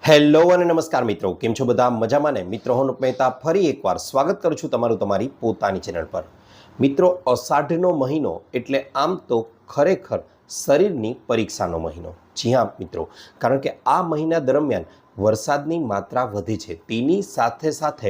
Hello અને નમસ્કાર મિત્રો, કેમ છો બધા? મજામાં ને? મિત્રો હું મહેતા ફરી એકવાર સ્વાગત કરું છું તમારું તમારી પોતાની ચેનલ પર. મિત્રો, અષાઢનો મહિનો એટલે આમ તો ખરેખર શરીરની પરીક્ષાનો મહિનો. જી હા મિત્રો, કારણ કે આ મહિના દરમિયાન વરસાદની માત્રા વધે છે, તેની સાથે સાથે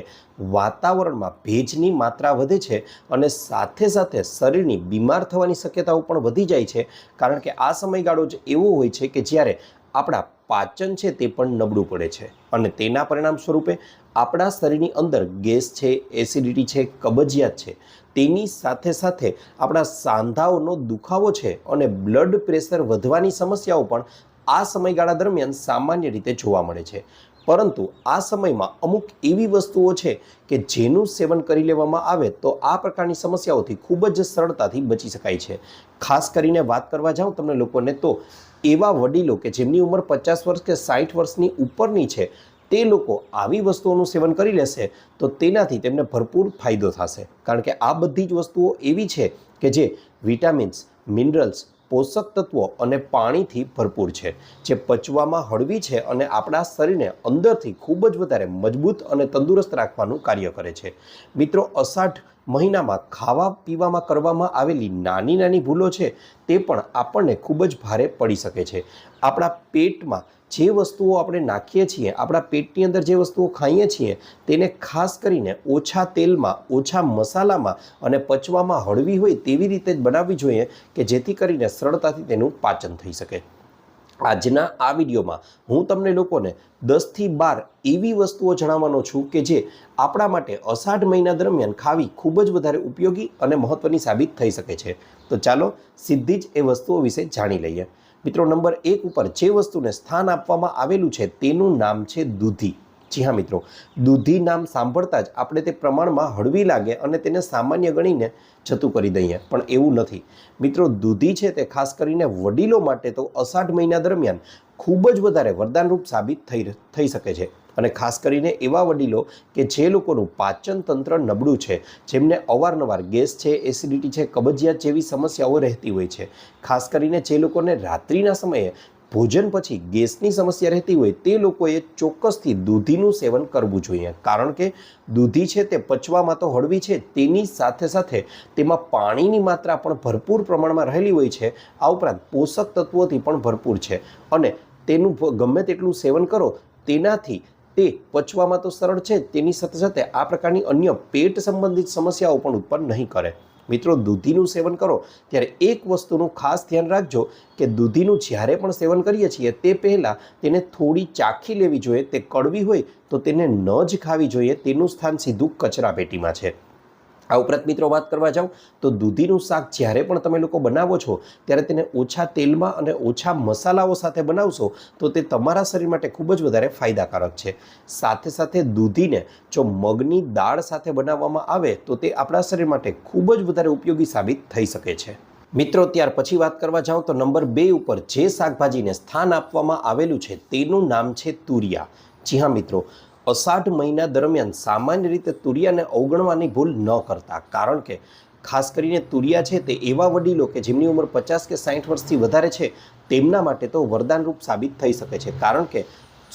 વાતાવરણમાં ભેજની માત્રા વધે છે અને સાથે સાથે શરીરની બીમાર થવાની શક્યતાઓ પણ વધી જાય છે. કારણ કે આ સમયગાળો જ એવો હોય છે કે જ્યારે આપણા પાચન છે તે પણ નબળું પડે છે અને તેના પરિણામ સ્વરૂપે આપણા શરીરની અંદર ગેસ છે, એસિડિટી છે, કબજિયાત છે, તેની સાથે સાથે આપણા સાંધાઓનો દુખાવો છે અને બ્લડ પ્રેશર વધવાની સમસ્યાઓ પણ આ સમયગાળા દરમિયાન સામાન્ય રીતે જોવા મળે છે. પરંતુ આ સમયમાં અમુક એવી વસ્તુઓ છે કે જેનું સેવન કરી લેવામાં આવે તો આ પ્રકારની સમસ્યાઓથી ખૂબ જ સરળતાથી બચી શકાય છે. ખાસ કરીને વાત કરવા જાઉં તમને લોકોને તો એવા વડીલો કે જેમની ઉંમર 50 વર્ષ કે 60 વર્ષની ઉપરની છે, તે લોકો આવી વસ્તુઓનું સેવન કરી લેશે તો તેનાથી તેમને ભરપૂર ફાયદો થશે. કારણ કે આ બધી જ વસ્તુઓ એવી છે કે જે વિટામિન્સ, મિનરલ્સ, પોષક તત્વો અને પાણીથી ભરપૂર છે, જે પચવામાં હળવી છે અને આપણા શરીરને અંદરથી ખૂબ જ વધારે મજબૂત અને તંદુરસ્ત રાખવાનું કાર્ય કરે છે. મિત્રો, અષાઢ મહિનામાં ખાવા પીવામાં કરવામાં આવેલી નાની નાની ભૂલો છે તે પણ આપણને ખૂબ જ ભારે પડી શકે છે. આપણા પેટમાં જે વસ્તુઓ આપણે નાખીએ છીએ, આપણા પેટની અંદર જે વસ્તુઓ ખાઈએ છીએ, તેને ખાસ કરીને ઓછા તેલમાં, ઓછા મસાલામાં અને પચવામાં હળવી હોય તેવી રીતે જ બનાવવી જોઈએ કે જેથી કરીને સરળતાથી તેનું પાચન થઈ શકે. આજના આ વિડીયોમાં હું તમને લોકોને 10 થી 12 એવી વસ્તુઓ જણાવવાનો છું કે જે આપણા માટે અષાઢ મહિના દરમિયાન ખાવી ખૂબ જ વધારે ઉપયોગી અને મહત્ત્વની સાબિત થઈ શકે છે. તો ચાલો સીધી જ એ વસ્તુઓ વિશે જાણી લઈએ. મિત્રો, નંબર 1 ઉપર જે વસ્તુને સ્થાન આપવામાં આવેલું છે તેનું નામ છે દૂધી. જી હા મિત્રો, દૂધી નામ સાંભળતા જ આપણે તે પ્રમાણમાં હળવી લાગે અને તેને સામાન્ય ગણીને જતું કરી દઈએ, પણ એવું નથી. મિત્રો, દૂધી છે તે ખાસ કરીને વડીલો માટે તો અષાઢ મહિના દરમિયાન ખૂબ જ વધારે વરદાનરૂપ સાબિત થઈ શકે છે. અને ખાસ કરીને એવા વડીલો કે જે લોકોનું પાચન તંત્ર નબળું છે, જેમને અવારનવાર ગેસ છે, એસિડિટી છે, કબજિયાત જેવી સમસ્યાઓ રહેતી હોય છે, ખાસ કરીને જે લોકોને રાત્રિના સમયે ભોજન પછી ગેસની સમસ્યા રહેતી હોય, તે લોકોએ ચોક્કસથી દૂધીનું સેવન કરવું જોઈએ. કારણ કે દૂધી છે તે પચવામાં તો હળવી છે, તેની સાથે સાથે તેમાં પાણીની માત્રા પણ ભરપૂર પ્રમાણમાં રહેલી હોય છે. આ ઉપરાંત પોષક તત્વોથી પણ ભરપૂર છે અને તેનું ગમે તેટલું સેવન કરો તેનાથી તે પચવામાં તો સરળ છે, તેની સાથે સાથે આ પ્રકારની અન્ય પેટ સંબંધિત સમસ્યાઓ પણ ઉત્પન્ન નહીં કરે. મિત્રો, દૂધીનું સેવન કરો ત્યારે એક વસ્તુનું ખાસ ધ્યાન રાખજો કે દૂધીનું જ્યારે પણ સેવન કરીએ છીએ તે પહેલાં તેને થોડી ચાખી લેવી જોઈએ. તે કડવી હોય તો તેને ન જ ખાવી જોઈએ, તેનું સ્થાન સીધું કચરા પેટીમાં છે. આ ઉપરાંત મિત્રો વાત કરવા જાઉં તો દૂધીનું શાક જ્યારે પણ તમે લોકો બનાવો છો ત્યારે તેને ઓછા તેલમાં અને ઓછા મસાલાઓ સાથે બનાવશો તો તે તમારા શરીર માટે ખૂબ જ વધારે ફાયદાકારક છે. સાથે સાથે દૂધીને જો મગની દાળ સાથે બનાવવામાં આવે તો તે આપણા શરીર માટે ખૂબ જ વધારે ઉપયોગી સાબિત થઈ શકે છે. મિત્રો, ત્યાર પછી વાત કરવા જાઉં તો નંબર 2 ઉપર જે શાકભાજીને સ્થાન આપવામાં આવેલું છે તેનું નામ છે તુરિયા. જી હા મિત્રો, અષાઢ મહિના દરમિયાન સામાન્ય રીતે તુરિયાને અવગણવાની ભૂલ ન કરતા. કારણ કે ખાસ કરીને તુરિયા છે તે એવા વડીલો કે જેમની ઉંમર 50 કે 60 વર્ષથી વધારે છે તેમના માટે તો વરદાનરૂપ સાબિત થઈ શકે છે. કારણ કે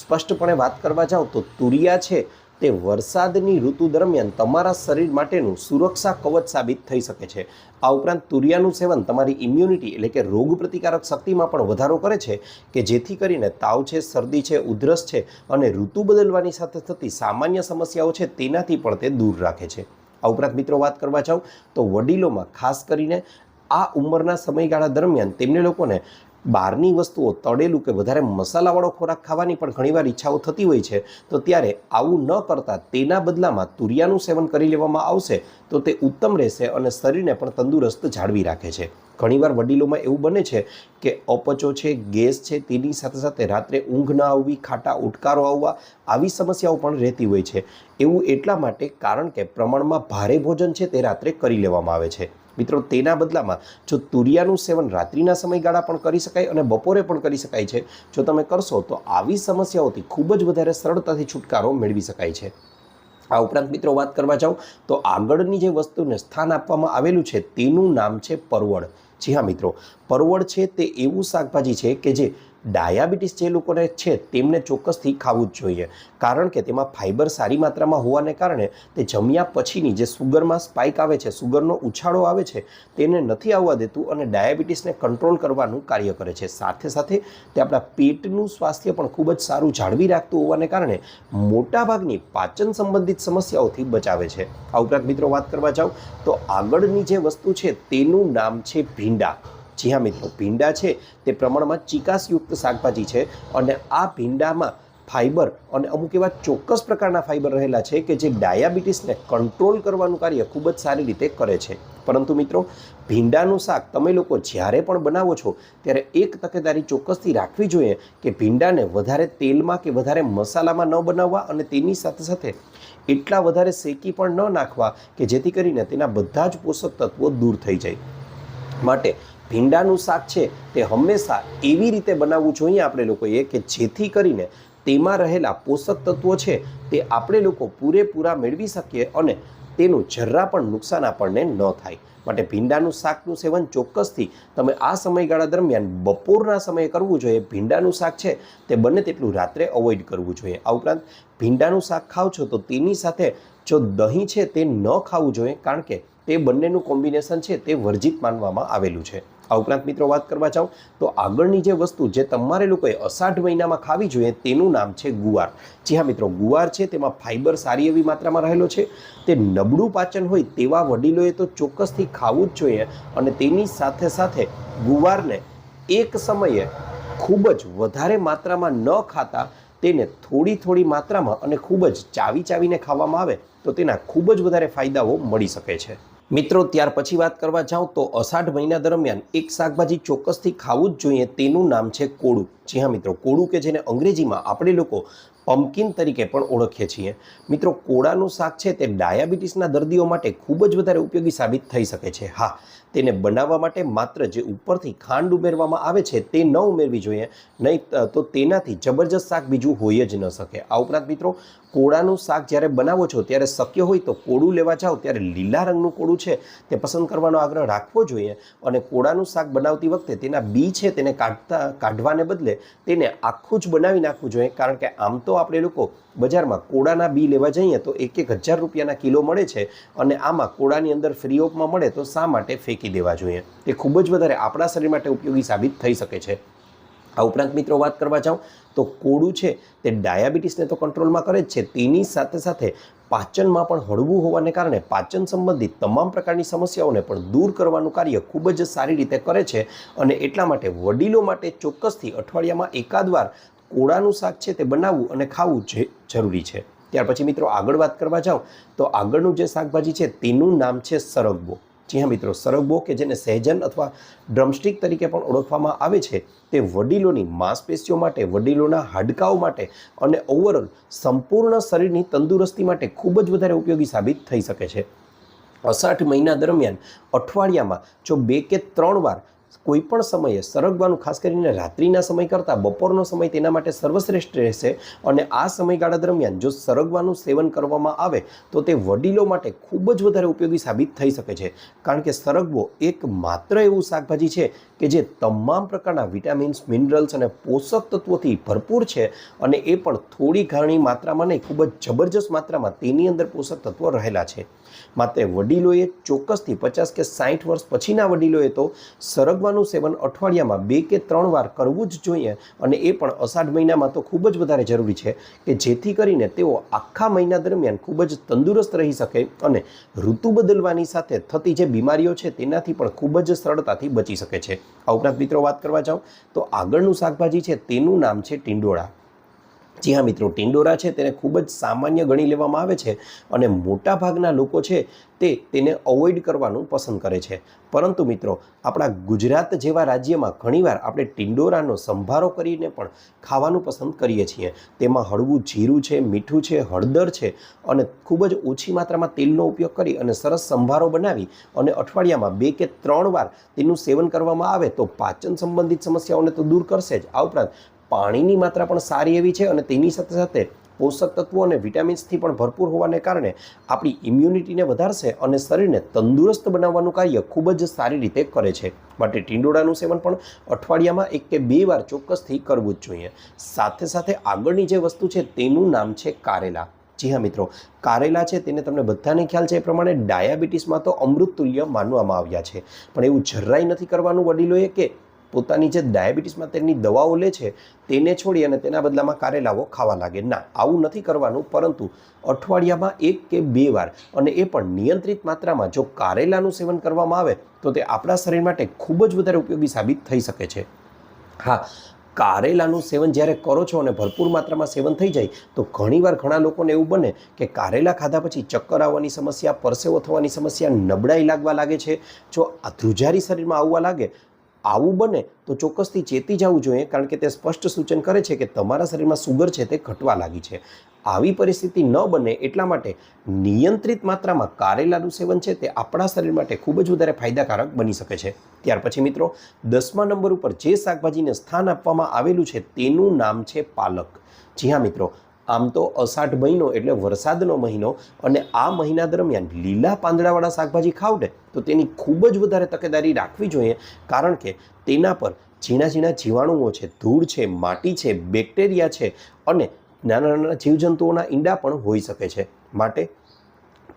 સ્પષ્ટપણે વાત કરવા જાઉં તો તુરિયા છે તે વરસાદની ઋતુ દરમિયાન તમારા શરીર માટેનું સુરક્ષા કવચ સાબિત થઈ શકે છે. આ ઉપરાંત તુરિયાનું સેવન તમારી ઇમ્યુનિટી એટલે કે રોગ પ્રતિકારક શક્તિમાં પણ વધારો કરે છે કે જેથી કરીને તાવ છે, શરદી છે, ઉધરસ છે અને ઋતુ બદલવાની સાથે થતી સામાન્ય સમસ્યાઓ છે તેનાથી પણ તે દૂર રાખે છે. આ ઉપરાંત મિત્રો વાત કરવા જાઉં તો વડીલોમાં ખાસ કરીને આ ઉંમરના સમયગાળા દરમિયાન તેમને લોકોને બહારની વસ્તુઓ, તળેલું કે વધારે મસાલાવાળો ખોરાક ખાવાની પણ ઘણીવાર ઈચ્છાઓ થતી હોય છે. તો ત્યારે આવું ન કરતાં તેના બદલામાં તુરિયાનું સેવન કરી લેવામાં આવશે તો તે ઉત્તમ રહેશે અને શરીરને પણ તંદુરસ્ત જાળવી રાખે છે. ઘણીવાર વડીલોમાં એવું બને છે કે અપચો છે, ગેસ છે, તેની સાથે સાથે રાત્રે ઊંઘ ન આવવી, ખાટા ઉટકારો આવવા, આવી સમસ્યાઓ પણ રહેતી હોય છે. એવું એટલા માટે કારણ કે પ્રમાણમાં ભારે ભોજન છે તે રાત્રે કરી લેવામાં આવે છે. મિત્રો, તેના બદલામાં જો તુરિયાનું સેવન રાત્રિના સમયગાળા પણ કરી શકાય અને બપોરે પણ કરી શકાય છે, જો તમે કરશો તો આવી સમસ્યાઓથી ખૂબ જ વધારે સરળતાથી છુટકારો મેળવી શકાય છે. આ ઉપરાંત મિત્રો વાત કરવા જાઉં તો આગળની જે વસ્તુને સ્થાન આપવામાં આવેલું છે તેનું નામ છે પરવળ. જી હા મિત્રો, પરવળ છે તે એવું શાકભાજી છે કે જે ડાયાબિટીસ જે લોકોને છે તેમને ચોક્કસથી ખાવું જ જોઈએ, કારણ કે તેમાં ફાઇબર સારી માત્રામાં હોવાને કારણે તે જમ્યા પછીની જે સુગરમાં સ્પાઇક આવે છે, સુગરનો ઉછાળો આવે છે, તેને નથી આવવા દેતું અને ડાયાબિટીસને કંટ્રોલ કરવાનું કાર્ય કરે છે. સાથે સાથે તે આપણા પેટનું સ્વાસ્થ્ય પણ ખૂબ જ સારું જાળવી રાખતું હોવાને કારણે મોટાભાગની પાચન સંબંધિત સમસ્યાઓથી બચાવે છે. આ ઉપરાંત મિત્રો વાત કરવા જાઉં તો આગળની જે વસ્તુ છે તેનું નામ છે ભીંડા. જી હા મિત્રો, ભીંડા છે તે પ્રમાણમાં ચિકાસયુક્ત શાકભાજી છે અને આ ભીંડામાં ફાઇબર અને અમુક એવા ચોક્કસ પ્રકારના ફાઇબર રહેલા છે કે જે ડાયાબિટીસને કંટ્રોલ કરવાનું કાર્ય ખૂબ જ સારી રીતે કરે છે. પરંતુ મિત્રો, ભીંડાનું શાક તમે લોકો જ્યારે પણ બનાવો છો ત્યારે એક તકેદારી ચોક્કસથી રાખવી જોઈએ કે ભીંડાને વધારે તેલમાં કે વધારે મસાલામાં ન બનાવવા અને તેની સાથે સાથે એટલા વધારે શેકી પણ ન નાખવા કે જેથી કરીને તેના બધા જ પોષક તત્વો દૂર થઈ જાય. માટે ભીંડાનું શાક છે તે હંમેશા એવી રીતે બનાવવું જોઈએ આપણે લોકોએ કે જેથી કરીને તેમાં રહેલા પોષક તત્વો છે તે આપણે લોકો પૂરેપૂરા મેળવી શકીએ અને તેનું જરા પણ નુકસાન આપણને ન થાય. માટે ભીંડાનું શાકનું સેવન ચોક્કસથી તમે આ સમયગાળા દરમિયાન બપોરના સમયે કરવું જોઈએ. ભીંડાનું શાક છે તે બને તેટલું રાત્રે અવોઇડ કરવું જોઈએ. આ ઉપરાંત ભીંડાનું શાક ખાવ છો તો તેની સાથે જો દહીં છે તે ન ખાવું જોઈએ, કારણ કે તે બંનેનું કોમ્બિનેશન છે તે વર્જિત માનવામાં આવેલું છે. આ ઉપરાંત મિત્રો વાત કરવા જાઉં તો આગળની જે વસ્તુ જે તમારે લોકોએ અષાઢ મહિનામાં ખાવી જોઈએ તેનું નામ છે ગુવાર. જી હા મિત્રો, ગુવાર છે તેમાં ફાઇબર સારી એવી માત્રામાં રહેલો છે. તે નબળું પાચન હોય તેવા વડીલોએ તો ચોક્કસથી ખાવું જ જોઈએ અને તેની સાથે સાથે ગુવારને એક સમયે ખૂબ જ વધારે માત્રામાં ન ખાતા તેને થોડી માત્રામાં અને ખૂબ જ ચાવીને ખાવામાં આવે તો તેના ખૂબ જ વધારે ફાયદાઓ મળી શકે છે. મિત્રો, ત્યાર પછી વાત કરવા જાઉં તો અષાઢ મહિના દરમિયાન એક શાકભાજી ચોક્કસથી ખાવું જ જોઈએ, તેનું નામ છે કોળું. જી હા મિત્રો, કોળું કે જેને અંગ્રેજીમાં આપણે લોકો પમ્પકિન તરીકે પણ ઓળખીએ છીએ. મિત્રો, કોળાનું શાક છે તે ડાયાબિટીસના દર્દીઓ માટે ખૂબ જ વધારે ઉપયોગી સાબિત થઈ શકે છે. હા, તેને બનાવવા માટે માત્ર જે ઉપરથી ખાંડ ઉમેરવામાં આવે છે તે ન ઉમેરવી જોઈએ, નહીં તો તેનાથી જબરજસ્ત શાક બીજું હોય જ ન શકે. આ ઉપરાંત મિત્રો, કોળાનું શાક જ્યારે બનાવો છો ત્યારે શક્ય હોય તો કોળું લેવા જાઓ ત્યારે લીલા રંગનું કોળું છે તે પસંદ કરવાનો આગ્રહ રાખવો જોઈએ અને કોળાનું શાક બનાવતી વખતે તેના બી છે તેને કાઢવાને બદલે તેને આખું જ બનાવી નાખવું જોઈએ, કારણ કે આમ તો આપણે લોકો બજારમાં કોળાના બી લેવા જઈએ તો 1,000 રૂપિયાના કિલો મળે છે અને આમાં કોળાની અંદર ફ્રી ઓફમાં મળે તો શા માટે ફેંકી દેવા જોઈએ? તે ખૂબ જ વધારે આપણા શરીર માટે ઉપયોગી સાબિત થઈ શકે છે. આ ઉપરાંત મિત્રો વાત કરવા જાઉં તો કોળું છે તે ડાયાબિટીસને તો કંટ્રોલમાં કરે જ છે, તેની સાથે સાથે પાચનમાં પણ હળવું હોવાને કારણે પાચન સંબંધિત તમામ પ્રકારની સમસ્યાઓને પણ દૂર કરવાનું કાર્ય ખૂબ જ સારી રીતે કરે છે અને એટલા માટે વડીલો માટે ચોક્કસથી અઠવાડિયામાં એકાદ વાર કોળાનું શાક છે તે બનાવવું અને ખાવું જરૂરી છે. ત્યાર પછી મિત્રો આગળ વાત કરવા જાઉં તો આગળનું જે શાકભાજી છે તેનું નામ છે સરગવો. જી હા મિત્રો, સરગવો કે જેને સહેજન અથવા ડ્રમસ્ટિક તરીકે પણ ઓળખવામાં આવે છે તે વડીલોની માંસપેશીઓ માટે, વડીલોના હાડકાઓ માટે અને ઓવરઓલ સંપૂર્ણ શરીરની તંદુરસ્તી માટે ખૂબ જ વધારે ઉપયોગી સાબિત થઈ શકે છે. અષાઢ મહિના દરમિયાન અઠવાડિયામાં જો 2 કે 3 વાર કોઈ પણ સમયે સરગવાનું, ખાસ કરીને રાત્રિના સમય કરતાં બપોરનો સમય તેના માટે સર્વશ્રેષ્ઠ રહેશે અને આ સમયગાળા દરમિયાન જો સરગવાનું સેવન કરવામાં આવે તો તે વડીલો માટે ખૂબ જ વધારે ઉપયોગી સાબિત થઈ શકે છે, કારણ કે સરગવો એક માત્ર એવું શાકભાજી છે કે જે તમામ પ્રકારના વિટામિન્સ, મિનરલ્સ અને પોષક તત્વોથી ભરપૂર છે અને એ પણ થોડી ઘણી માત્રામાં નહીં, ખૂબ જ જબરજસ્ત માત્રામાં તેની અંદર પોષક તત્વો રહેલા છે. માત્ર વડીલોએ ચોક્કસથી 50 કે 60 વર્ષ પછીના વડીલોએ તો સરગવાનું સેવન અઠવાડિયામાં 2 કે 3 વાર કરવું જ જોઈએ અને એ પણ અષાઢ મહિનામાં તો ખૂબ જ વધારે જરૂરી છે કે જેથી કરીને તેઓ આખા મહિના દરમિયાન ખૂબ જ તંદુરસ્ત રહી શકે અને ઋતુ બદલવાની સાથે થતી જે બીમારીઓ છે તેનાથી પણ ખૂબ જ સરળતાથી બચી શકે છે. આ ઉપરાંત મિત્રો વાત કરવા જાઉં તો આગળનું શાકભાજી છે તેનું નામ છે ટિંડોળા. જી હા મિત્રો, ટિંડોરા છે તેને ખૂબ જ સામાન્ય ગણી લેવામાં આવે છે અને મોટા ભાગના લોકો છે તેને અવોઇડ કરવાનું પસંદ કરે છે. પરંતુ મિત્રો, આપણા ગુજરાત જેવા રાજ્યમાં ઘણીવાર આપણે ટિંડોરાનો સંભારો કરીને પણ ખાવાનું પસંદ કરીએ છીએ. તેમાં હળવું જીરું છે, મીઠું છે, હળદર છે અને ખૂબ જ ઓછી માત્રામાં તેલનો ઉપયોગ કરી અને સરસ સંભારો બનાવી અને અઠવાડિયામાં 2 કે 3 વાર તેનું સેવન કરવામાં આવે તો પાચન સંબંધિત સમસ્યાઓને તો દૂર કરશે જ. આ ઉપરાંત પાણીની માત્રા પણ સારી એવી છે અને તેની સાથે સાથે પોષક તત્વો અને વિટામિન્સથી પણ ભરપૂર હોવાને કારણે આપણી ઇમ્યુનિટીને વધારશે અને શરીરને તંદુરસ્ત બનાવવાનું કાર્ય ખૂબ જ સારી રીતે કરે છે. માટે ટીંડોળાનું સેવન પણ અઠવાડિયામાં 1 કે 2 વાર ચોક્કસથી કરવું જ જોઈએ. સાથે સાથે આગળની જે વસ્તુ છે તેનું નામ છે કારેલા. જી હા મિત્રો, કારેલા છે તેને તમને બધાને ખ્યાલ છે એ પ્રમાણે ડાયાબિટીસમાં તો અમૃત તુલ્ય માનવામાં આવ્યા છે. પણ એવું જરાય નથી કરવાનું વડીલોએ કે પોતાની જે ડાયાબિટીસમાં તેની દવાઓ લે છે તેને છોડી અને તેના બદલામાં કારેલાઓ ખાવા લાગે. ના, આવું નથી કરવાનું, પરંતુ અઠવાડિયામાં 1 કે 2 વાર અને એ પણ નિયંત્રિત માત્રામાં જો કારેલાનું સેવન કરવામાં આવે તો તે આપણા શરીર માટે ખૂબ જ વધારે ઉપયોગી સાબિત થઈ શકે છે. હા, કારેલાનું સેવન જ્યારે કરો છો અને ભરપૂર માત્રામાં સેવન થઈ જાય તો ઘણીવાર ઘણા લોકોને એવું બને કે કારેલા ખાધા પછી ચક્કર આવવાની સમસ્યા, પરસેવો થવાની સમસ્યા, નબળાઈ લાગવા લાગે છે. જો આ ધ્રુજારી શરીરમાં આવવા લાગે, આવું બને તો ચોક્કસથી ચેતી જવું જોઈએ, કારણ કે તે સ્પષ્ટ સૂચન કરે છે કે તમારા શરીરમાં સુગર છે તે ઘટવા લાગી છે. આવી પરિસ્થિતિ ન બને એટલા માટે નિયંત્રિત માત્રામાં કારેલાનું સેવન છે તે આપણા શરીર માટે ખૂબ જ વધારે ફાયદાકારક બની શકે છે. ત્યાર પછી મિત્રો 10મા નંબર ઉપર જે શાકભાજીને સ્થાન આપવામાં આવેલું છે તેનું નામ છે પાલક. જી હા મિત્રો, આમ તો અષાઢ મહિનો એટલે વરસાદનો મહિનો અને આ મહિના દરમિયાન લીલા પાંદડાવાળા શાકભાજી ખાવ ને તો તેની ખૂબ જ વધારે તકેદારી રાખવી જોઈએ, કારણ કે તેના પર ઝીણા ઝીણા જીવાણુઓ છે, ધૂળ છે, માટી છે, બેક્ટેરિયા છે અને નાના નાના જીવજંતુઓના ઈંડા પણ હોઈ શકે છે. માટે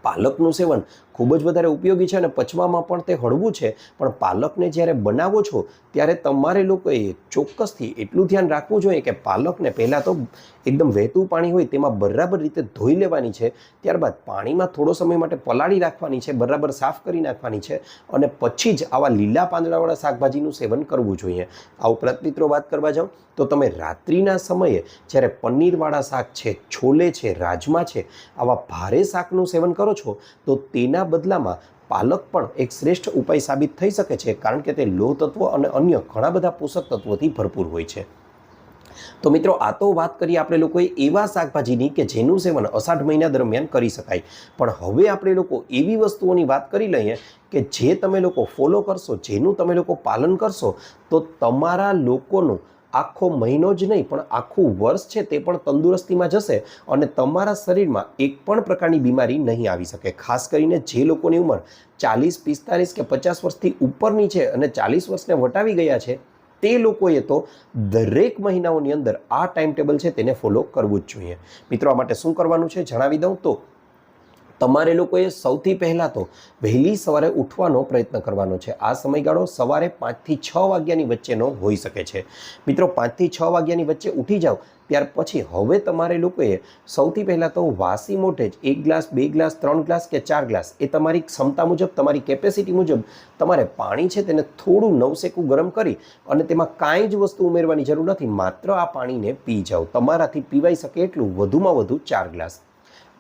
પાલકનું સેવન ખૂબ જ વધારે ઉપયોગી છે અને પચવામાં પણ તે હળવું છે. પણ પાલકને જ્યારે બનાવો છો ત્યારે તમારે લોકોએ ચોક્કસથી એટલું ધ્યાન રાખવું જોઈએ કે પાલકને પહેલાં તો એકદમ વહેતું પાણી હોય તેમાં બરાબર રીતે ધોઈ લેવાની છે. ત્યારબાદ પાણીમાં થોડો સમય માટે પલાળી રાખવાની છે, બરાબર સાફ કરી નાખવાની છે અને પછી જ આવા લીલા પાંદડાવાળા શાકભાજીનું સેવન કરવું જોઈએ. આ ઉપરાંત મિત્રો વાત કરવા જાઉં તો તમે રાત્રિના સમયે જ્યારે પનીરવાળા શાક છે, છોલે છે, રાજમા છે, આવા ભારે શાકનું સેવન કરો છો તો તેના બદલામાં પાલક પણ એક શ્રેષ્ઠ ઉપાય સાબિત થઈ શકે છે, કારણ કે તે લોહ તત્વો અને અન્ય ઘણા બધા પોષક તત્વોથી ભરપૂર હોય છે. તો મિત્રો, આ તો વાત કરીએ આપણે લોકોએ એવા શાકભાજીની કે જેનું સેવન અષાઢ મહિના દરમિયાન કરી શકાય. પણ હવે આપણે લોકો એવી વસ્તુઓની વાત કરી લઈએ કે જે તમે લોકો ફોલો કરશો, જેનું તમે લોકો પાલન કરશો તો તમારા લોકોનું આખો મહિનો જ નહીં પણ આખું વર્ષ છે તે પણ તંદુરસ્તીમાં જશે અને તમારા શરીરમાં એક પણ પ્રકારની બીમારી નહીં આવી શકે. ખાસ કરીને જે લોકોની ઉંમર 40, 45 કે 50 વર્ષથી ઉપરની છે અને 40 વર્ષને વટાવી ગયા છે તે લોકોએ તો દરેક મહિનાઓની અંદર આ ટાઈમ ટેબલ છે તેને ફોલો કરવું જ જોઈએ. મિત્રો, આ માટે શું કરવાનું છે જણાવી દઉં તો તમારે લોકોએ સૌથી પહેલાં તો વહેલી સવારે ઉઠવાનો પ્રયત્ન કરવાનો છે. આ સમયગાળો સવારે 5 થી 6 વાગ્યાની વચ્ચેનો હોઈ શકે છે. મિત્રો, 5 થી 6 વાગ્યાની વચ્ચે ઉઠી જાઓ ત્યાર પછી હવે તમારે લોકોએ સૌથી પહેલાં તો વાસી મોઢે જ 1 ગ્લાસ, 2 ગ્લાસ, 3 ગ્લાસ કે 4 ગ્લાસ એ તમારી ક્ષમતા મુજબ, તમારી કેપેસિટી મુજબ તમારે પાણી છે તેને થોડું નવસેકું ગરમ કરી અને તેમાં કાંઈ જ વસ્તુ ઉમેરવાની જરૂર નથી, માત્ર આ પાણીને પી જાઓ. તમારાથી પીવાઈ શકે એટલું, વધુમાં વધુ 4 ગ્લાસ.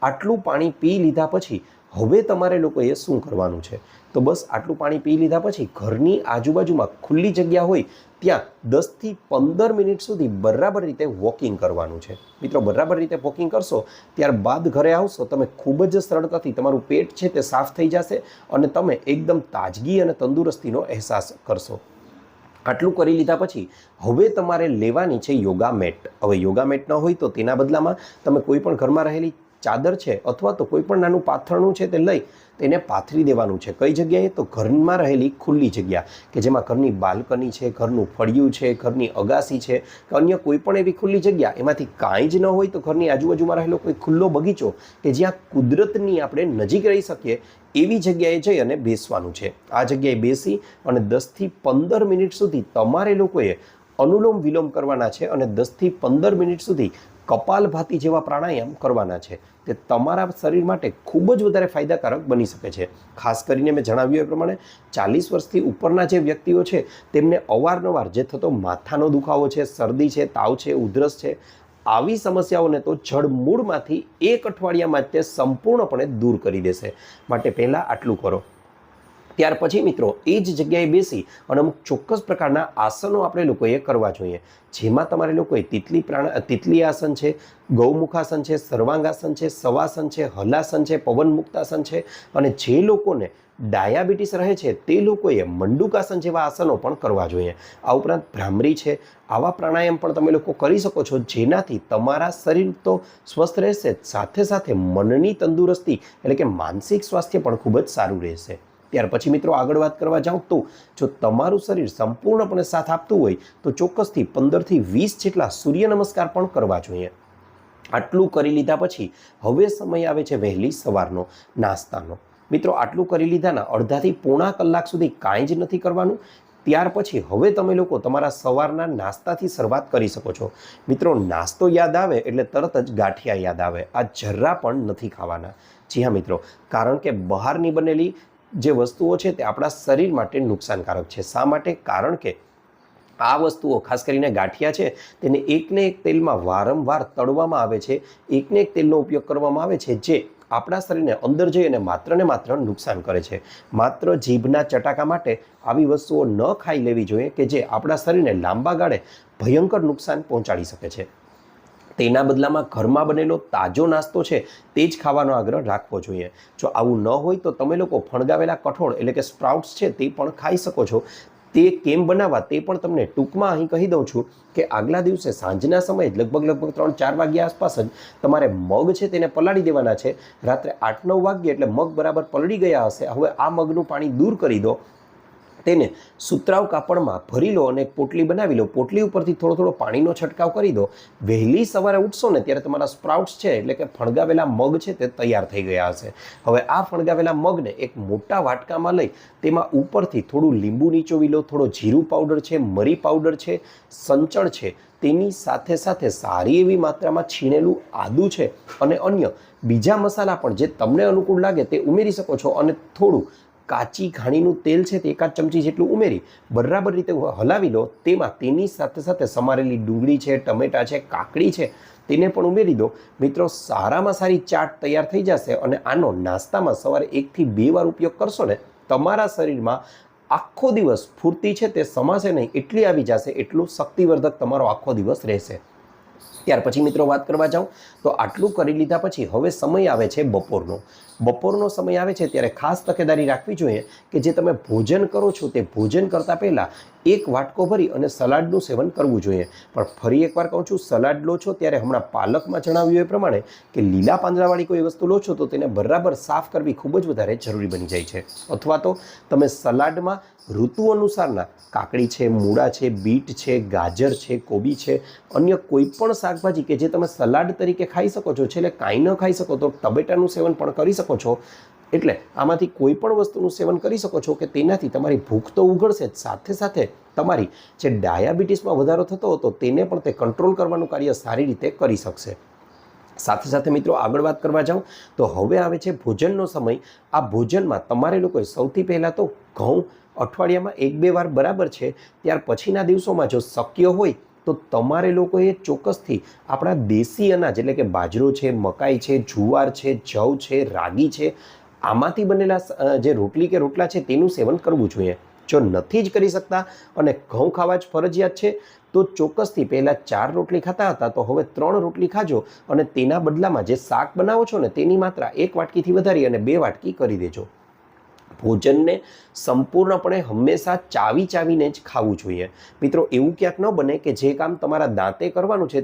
આટલું પાણી પી લીધા પછી હવે તમારે લોકોએ શું કરવાનું છે તો બસ આટલું પાણી પી લીધા પછી ઘરની આજુબાજુમાં ખુલ્લી જગ્યા હોય ત્યાં 10 થી 15 મિનિટ સુધી બરાબર રીતે વોકિંગ કરવાનું છે. મિત્રો, બરાબર રીતે વોકિંગ કરશો ત્યારબાદ ઘરે આવશો તમે ખૂબ જ સરળતાથી તમારું પેટ છે તે સાફ થઈ જશે અને તમે એકદમ તાજગી અને તંદુરસ્તીનો અહેસાસ કરશો. આટલું કરી લીધા પછી હવે તમારે લેવાની છે યોગા મેટ. હવે યોગા મેટ ન હોય તો તેના બદલામાં તમે કોઈ પણ ઘરમાં રહેલી ચાદર છે અથવા તો કોઈ પણ નાનું પાથરણું છે તે લઈ તેને પાથરી દેવાનું છે. કઈ જગ્યાએ તો ઘરમાં રહેલી ખુલ્લી જગ્યા કે જેમાં ઘરની બાલ્કની છે, ઘરનું ફળિયું છે, ઘરની અગાસી છે કે અન્ય કોઈ પણ એવી ખુલ્લી જગ્યા, એમાંથી કાંઈ જ ન હોય તો ઘરની આજુબાજુમાં રહેલો કોઈ ખુલ્લો બગીચો કે જ્યાં કુદરતની આપણે નજીક રહી શકીએ એવી જગ્યાએ જઈ અને બેસવાનું છે. આ જગ્યાએ બેસી અને 10 થી 15 મિનિટ સુધી તમારે લોકોએ અનુલોમ વિલોમ કરવાના છે અને 10 થી 15 મિનિટ સુધી કપાલભાતિ જેવા પ્રાણાયામ કરવાના છે. તે તમારા શરીર માટે ખૂબ જ વધારે ફાયદાકારક બની શકે છે. ખાસ કરીને મેં જણાવ્યું એ પ્રમાણે 40 વર્ષથી ઉપરના જે વ્યક્તિઓ છે તેમને અવારનવાર જે થતો માથાનો દુખાવો છે, શરદી છે, તાવ છે, ઉધરસ છે, આવી સમસ્યાઓને તો જડમૂળમાંથી 1 અઠવાડિયામાં જ તે સંપૂર્ણપણે દૂર કરી દેશે. માટે પહેલાં આટલું કરો. ત્યાર પછી મિત્રો એ જ જગ્યાએ બેસી અને અમુક ચોક્કસ પ્રકારના આસનો આપણે લોકોએ કરવા જોઈએ, જેમાં તમારે લોકોએ તિતલી આસન છે, ગૌમુખાસન છે, સર્વાંગાસન છે, સવાસન છે, હલાસન છે, પવનમુક્તાસન છે, અને જે લોકોને ડાયાબિટીસ રહે છે તે લોકોએ મંડુકાસન જેવા આસનો પણ કરવા જોઈએ. આ ઉપરાંત ભ્રામરી છે, આવા પ્રાણાયામ પણ તમે લોકો કરી શકો છો, જેનાથી તમારા શરીર તો સ્વસ્થ રહેશે, સાથે સાથે મનની તંદુરસ્તી એટલે કે માનસિક સ્વાસ્થ્ય પણ ખૂબ જ સારું રહેશે. ત્યાર પછી મિત્રો આગળ વાત કરવા જાઉં તો જો તમારું શરીર સંપૂર્ણપણે સાથ આપતું હોય તો ચોક્કસથી 15થી 20 જેટલા સૂર્ય નમસ્કાર પણ કરવા જોઈએ. આટલું કરી લીધા પછી હવે સમય આવે છે વહેલી સવારનો નાસ્તાનો. મિત્રો આટલું કરી લીધાના અડધાથી પોણા કલાક સુધી કાંઈ જ નથી કરવાનું. ત્યાર પછી હવે તમે લોકો તમારા સવારના નાસ્તાથી શરૂઆત કરી શકો છો. મિત્રો નાસ્તો યાદ આવે એટલે તરત જ ગાંઠિયા યાદ આવે. આ જરા પણ નથી ખાવાના. જી હા મિત્રો, કારણ કે બહારની બનેલી જે વસ્તુઓ છે તે આપણા શરીર માટે નુકસાનકારક છે. શા માટે? કારણ કે આ વસ્તુઓ ખાસ કરીને ગાંઠિયા છે તેને એકને એક તેલમાં વારંવાર તળવામાં આવે છે, એકને એક તેલનો ઉપયોગ કરવામાં આવે છે, જે આપણા શરીરને અંદર જઈ અને માત્ર ને માત્ર નુકસાન કરે છે. માત્ર જીભના ચટાકા માટે આવી વસ્તુઓ ન ખાઈ લેવી જોઈએ કે જે આપણા શરીરને લાંબા ગાળે ભયંકર નુકસાન પહોંચાડી શકે છે. તેના બદલામાં ઘરમાં બનેલો તાજો નાસ્તો છે તે જ ખાવાનો આગ્રહ રાખવો જોઈએ. જો આવું ન હોય તો તમે લોકો ફણગાવેલા કઠોળ એટલે કે સ્પ્રાઉટ્સ છે તે પણ ખાઈ શકો છો. તે કેમ બનાવવા તે પણ તમને ટૂંકમાં અહીં કહી દઉં છું કે આગલા દિવસે સાંજના સમયે લગભગ 3-4 વાગ્યા આસપાસ જ તમારે મગ છે તેને પલાળી દેવાના છે. રાત્રે 8-9 વાગ્યે એટલે મગ બરાબર પલળી ગયા હશે. હવે આ મગનું પાણી દૂર કરી દો, તેને સુતરાઉ કાપડમાં ભરી લો અને એક પોટલી બનાવી લો. પોટલી ઉપરથી થોડો પાણીનો છંટકાવ કરી દો. વહેલી સવારે ઉઠશો ને ત્યારે તમારા સ્પ્રાઉટ્સ છે એટલે કે ફણગાવેલા મગ છે તે તૈયાર થઈ ગયા હશે. હવે આ ફણગાવેલા મગને એક મોટા વાટકામાં લઈ તેમાં ઉપરથી થોડું લીંબુ નીચોવી લો, થોડો જીરું પાવડર છે, મરી પાવડર છે, સંચળ છે, તેની સાથે સાથે સારી એવી માત્રામાં છીણેલું આદું છે અને અન્ય બીજા મસાલા પણ જે તમને અનુકૂળ લાગે તે ઉમેરી શકો છો. અને થોડું કાચી ઘાણીનું તેલ છે તે 1 ચમચી જેટલું ઉમેરી બરાબર રીતે હલાવી લો. તેમાં તેની સાથે સાથે સમારેલી ડુંગળી છે, ટમેટા છે, કાકડી છે તેને પણ ઉમેરી દો. મિત્રો સારામાં સારી ચાટ તૈયાર થઈ જશે અને આનો નાસ્તામાં સવારે 1 થી 2 વાર ઉપયોગ કરશો ને તમારા શરીરમાં આખો દિવસ ફૂર્તિ છે તે સમાશે નહીં એટલી આવી જશે, એટલું શક્તિવર્ધક તમારો આખો દિવસ રહેશે. ત્યાર પછી મિત્રો વાત કરવા જાઉં તો આટલું કરી લીધા પછી હવે સમય આવે છે બપોરનો. બપોરનો સમય આવે છે ત્યારે ખાસ તકેદારી રાખવી જોઈએ કે જે તમે ભોજન કરો છો તે ભોજન કરતાં પહેલાં 1 વાટકો ભરી અને સલાડનું સેવન કરવું જોઈએ. પણ ફરી એકવાર કહું છું, સલાડ લો છો ત્યારે હમણાં પાલકમાં જણાવ્યું એ પ્રમાણે કે લીલા પાંદડાવાળી કોઈ વસ્તુ લો છો તો તેને બરાબર સાફ કરવી ખૂબ જ વધારે જરૂરી બની જાય છે. અથવા તો તમે સલાડમાં ઋતુ અનુસારના કાકડી છે, મૂળા છે, બીટ છે, ગાજર છે, કોબી છે, અન્ય કોઈ પણ શાકભાજી કે જે તમે સલાડ તરીકે ખાઈ શકો છો, છેલ્લે કાંઈ ન ખાઈ શકો તો ટમેટાનું સેવન પણ કરી શકો છો. એટલે આમાંથી કોઈ પણ વસ્તુનું સેવન કરી શકો છો કે તેનાથી તમારી ભૂખ તો ઉઘડશે જ, સાથે સાથે તમારી જે ડાયાબિટીસમાં વધારો થતો હતો તેને પણ તે કંટ્રોલ કરવાનું કાર્ય સારી રીતે કરી શકશે. સાથે સાથે મિત્રો આગળ વાત કરવા જાઉં તો હવે આવે છે ભોજનનો સમય. આ ભોજનમાં તમારે લોકોએ સૌથી પહેલાં તો ઘઉં અઠવાડિયામાં 1-2 વાર બરાબર છે. ત્યાર પછીના દિવસોમાં જો શક્ય હોય તો તમારે લોકોએ ચોક્કસથી આપણા દેશી અનાજ એટલે કે બાજરો છે, મકાઈ છે, જુવાર છે, જવ છે, રાગી છે, આમાંથી બનેલા જે રોટલી કે રોટલા છે તેનું સેવન કરવું જોઈએ. જો નથી જ કરી શકતા અને ઘઉં ખાવા જ ફરજિયાત છે તો ચોક્કસથી પહેલાં 4 રોટલી ખાતા હતા તો હવે 3 રોટલી ખાજો અને તેના બદલામાં જે શાક બનાવો છો ને તેની માત્રા 1 વાટકીથી વધારી અને 2 વાટકી કરી દેજો. ભોજનને સંપૂર્ણપણે હંમેશા ચાવીને જ ખાવું જોઈએ. મિત્રો એવું ક્યાંક ન બને કે જે કામ તમારા દાંતે કરવાનું છે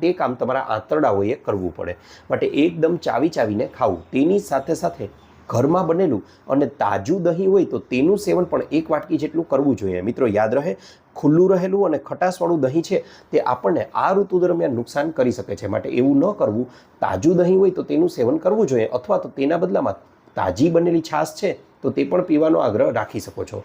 તે કામ તમારા આંતરડાઓએ કરવું પડે. માટે એકદમ ચાવીને ખાવું. તેની સાથે સાથે ઘરમાં બનેલું અને તાજું દહીં હોય તો તેનું સેવન પણ 1 વાટકી જેટલું કરવું જોઈએ. મિત્રો યાદ રહે, ખુલ્લું રહેલું અને ખટાશવાળું દહીં છે તે આપણને આ ઋતુ દરમિયાન નુકસાન કરી શકે છે. માટે એવું ન કરવું. તાજું દહીં હોય તો તેનું સેવન કરવું જોઈએ, અથવા તો તેના બદલામાં તાજી બનેલી છાશ છે તો તે પણ પીવાનો આગ્રહ રાખી શકો છો.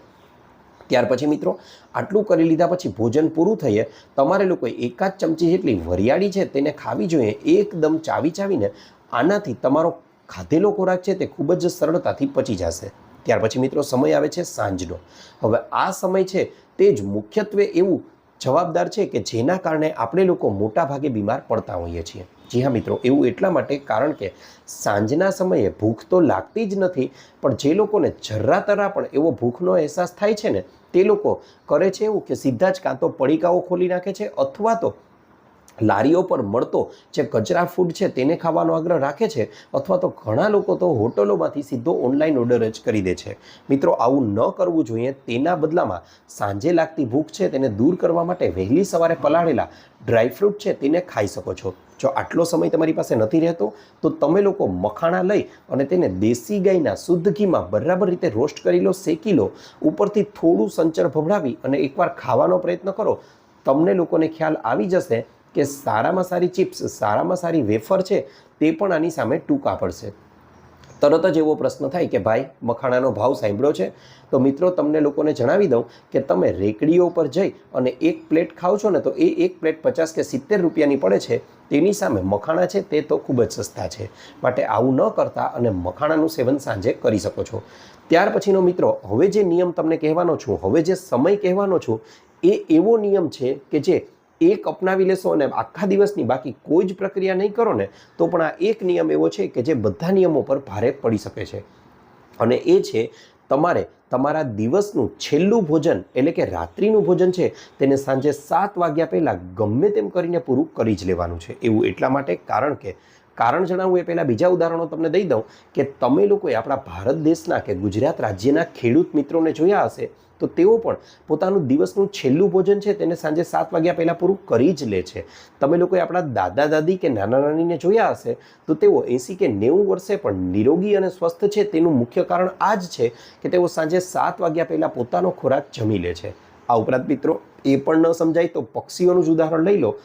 ત્યાર પછી મિત્રો આટલું કરી લીધા પછી ભોજન પૂરું થઈએ તમારે લોકોએ 1 ચમચી જેટલી વરિયાળી છે તેને ખાવી જોઈએ, એકદમ ચાવીને. આનાથી તમારો ખાધેલો ખોરાક છે તે ખૂબ જ સરળતાથી પચી જશે. ત્યાર પછી મિત્રો સમય આવે છે સાંજનો. હવે આ સમય છે તે જ મુખ્યત્વે એવું જવાબદાર છે કે જેના કારણે આપણે લોકો મોટા ભાગે બીમાર પડતા હોઈએ છીએ. જી હા મિત્રો, એવું એટલા માટે કારણ કે સાંજના સમયે ભૂખ તો લાગતી જ નથી, પણ જે લોકોને જરા તરા પણ એવો ભૂખનો અહેસાસ થાય છે ને, તે લોકો કરે છે એવું કે સીધા જ કાં તો પડીકાઓ ખોલી નાખે છે અથવા તો લારીઓ પર મળતો જે કચરા ફૂડ છે તેને ખાવાનો આગ્રહ રાખે છે, અથવા તો ઘણા લોકો તો હોટલોમાંથી સીધો ઓનલાઈન ઓર્ડર જ કરી દે છે. મિત્રો, આવું ન કરવું જોઈએ. તેના બદલામાં સાંજે લાગતી ભૂખ છે તેને દૂર કરવા માટે વહેલી સવારે પલાળેલા ડ્રાયફ્રૂટ છે તેને ખાઈ શકો છો. જો આટલો સમય તમારી પાસે નથી રહેતો તો તમે લોકો મખાણા લઈ અને તેને દેશી ગાયના શુદ્ધ ઘીમાં બરાબર રીતે રોસ્ટ કરી લો, શેકી લો, ઉપરથી થોડું સંચળ ભભરાવી અને એકવાર ખાવાનો પ્રયત્ન કરો. તમને લોકોને ખ્યાલ આવી જશે કે સારામાં સારી ચિપ્સ, સારામાં સારી વેફર છે તે પણ આની સામે ટૂંકા પડશે. તરત જ એવો પ્રશ્ન થાય કે ભાઈ, મખાણાનો ભાવ સાંભળ્યો છે? તો મિત્રો, તમને લોકોને જણાવી દઉં કે તમે રેકડીઓ પર જઈ અને એક પ્લેટ ખાઓ છો ને તો એ એક પ્લેટ 50 કે 70 રૂપિયાની પડે છે. તેની સામે મખાણા છે તે તો ખૂબ જ સસ્તા છે. માટે આવું ન કરતા અને મખાણાનું સેવન સાંજે કરી શકો છો. ત્યાર પછીનો મિત્રો, હવે જે નિયમ તમને કહેવાનો છું, હવે જે સમય કહેવાનો છું, એ એવો નિયમ છે કે જે એક અપનાવી લેશો અને આખા દિવસની બાકી કોઈ જ પ્રક્રિયા નહીં કરો ને તો પણ આ એક નિયમ એવો છે કે જે બધા નિયમો પર ભારે પડી શકે છે. અને એ છે, તમારે તમારા દિવસનું છેલ્લું ભોજન એટલે કે રાત્રિનું ભોજન છે તેને સાંજે 7 વાગ્યા પહેલાં ગમે તેમ કરીને પૂરું કરી જ લેવાનું છે. એવું એટલા માટે કારણ જણાવું એ પહેલાં બીજા ઉદાહરણો તમને દઈ દઉં કે તમે લોકોએ આપણા ભારત દેશના કે ગુજરાત રાજ્યના ખેડૂત મિત્રોને જોયા હશે તો તેઓ પણ પોતાનું દિવસનું છેલ્લું ભોજન છે તેને સાંજે 7 વાગ્યા પહેલાં પૂરું કરી જ લે છે. તમે લોકોએ આપણા દાદા દાદી કે નાના નાનીને જોયા હશે તો તેઓ 80 કે 90 વર્ષે પણ નિરોગી અને સ્વસ્થ છે. તેનું મુખ્ય કારણ આ જ છે કે તેઓ સાંજે 7 વાગ્યા પહેલાં પોતાનો ખોરાક જમી લે છે. આ ઉપરાંત મિત્રો, એ પણ ન સમજાય તો પક્ષીઓનું જ ઉદાહરણ લઈ લો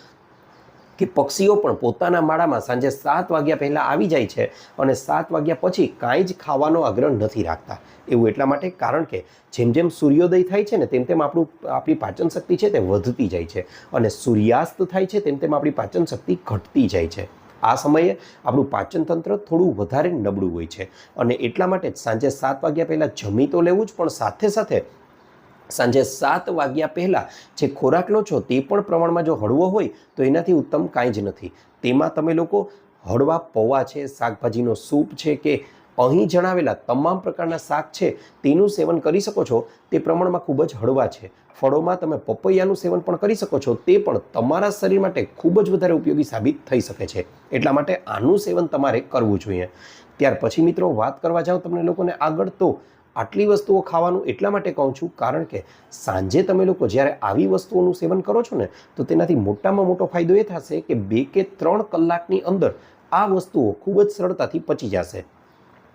કે પક્ષીઓ પણ પોતાના માળામાં સાંજે 7 વાગ્યા પહેલાં આવી જાય છે અને 7 વાગ્યા પછી કાંઈ જ ખાવાનો આગ્રહ નથી રાખતા. એવું એટલા માટે કારણ કે જેમ જેમ સૂર્યોદય થાય છે ને તેમ તેમ આપણી પાચન શક્તિ છે તે વધતી જાય છે અને સૂર્યાસ્ત થાય છે તેમ તેમ આપણી પાચન શક્તિ ઘટતી જાય છે. આ સમયે આપણું પાચન તંત્ર થોડું વધારે નબળું હોય છે અને એટલા માટે જ સાંજે 7 વાગ્યા પહેલાં જમી તો લેવું જ, પણ સાથે સાથે સાંજે 7 વાગ્યા પહેલાં જે ખોરાક લો છો તે પણ પ્રમાણમાં જો હળવો હોય તો એનાથી ઉત્તમ કાંઈ જ નથી. તેમાં તમે લોકો હળવા પૌવા છે, શાકભાજીનો સૂપ છે કે અહીં જણાવેલા તમામ પ્રકારના શાક છે તેનું સેવન કરી શકો છો. તે પ્રમાણમાં ખૂબ જ હળવા છે. ફળોમાં તમે પપૈયાનું સેવન પણ કરી શકો છો. તે પણ તમારા શરીર માટે ખૂબ જ વધારે ઉપયોગી સાબિત થઈ શકે છે. એટલા માટે આનું સેવન તમારે કરવું જોઈએ. ત્યાર પછી મિત્રો, વાત કરવા જાઉં તમને લોકોને આગળ તો આટલી વસ્તુઓ ખાવાનું એટલા માટે કહું છું કારણ કે સાંજે તમે લોકો જ્યારે આવી વસ્તુઓનું સેવન કરો છો ને તો તેનાથી મોટામાં મોટો ફાયદો એ થશે કે 2 કે 3 કલાકની અંદર આ વસ્તુઓ ખૂબ જ સરળતાથી પચી જશે.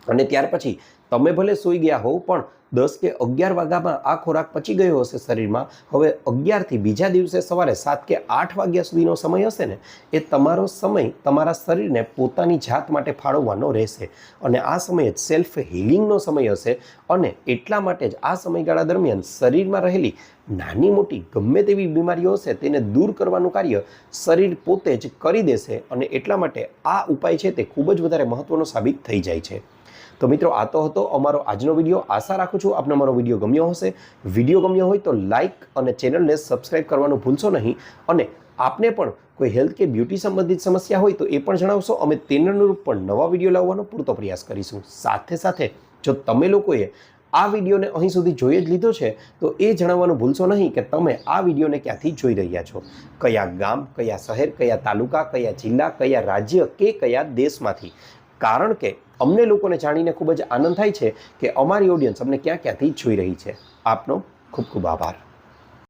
અને ત્યાર પછી તમે ભલે સૂઈ ગયા હોવ પણ 10 કે 11 વાગ્યામાં આ ખોરાક પચી ગયો હશે શરીરમાં. હવે 11થી બીજા દિવસે સવારે 7 કે 8 વાગ્યા સુધીનો સમય હશે ને એ તમારો સમય તમારા શરીરને પોતાની જાત માટે ફાળવવાનો રહેશે અને આ સમય જ સેલ્ફ હિલિંગનો સમય હશે. અને એટલા માટે જ આ સમયગાળા દરમિયાન શરીરમાં રહેલી નાની મોટી ગમે તેવી બીમારીઓ હશે તેને દૂર કરવાનું કાર્ય શરીર પોતે જ કરી દેશે અને એટલા માટે આ ઉપાય છે તે ખૂબ જ વધારે મહત્વનો સાબિત થઈ જાય છે. તો મિત્રો, આ તો હતો અમારો આજનો વિડીયો. આશા રાખું છું આપને અમારો વિડીયો ગમ્યો હશે. વિડીયો ગમ્યો હોય તો લાઇક અને ચેનલને સબસ્ક્રાઈબ કરવાનું ભૂલશો નહીં. અને આપને પણ કોઈ હેલ્થ કે બ્યુટી સંબંધિત સમસ્યા હોય તો એ પણ જણાવશો. અમે તેને અનુરૂપ પણ નવા વિડીયો લાવવાનો પૂરતો પ્રયાસ કરીશું. સાથે સાથે જો તમે લોકોએ આ વિડીયોને અહીં સુધી જોઈ જ લીધો છે તો એ જણાવવાનું ભૂલશો નહીં કે તમે આ વિડીયોને ક્યાંથી જોઈ રહ્યા છો, કયા ગામ, કયા શહેર, કયા તાલુકા, કયા જિલ્લા, કયા રાજ્ય કે કયા દેશમાંથી. કારણ કે અમને લોકોને જાણીને ખૂબ જ આનંદ થાય છે કે અમારી ઓડિયન્સ અમને ક્યાંથી જોઈ રહી છે. આપનો ખૂબ ખૂબ આભાર.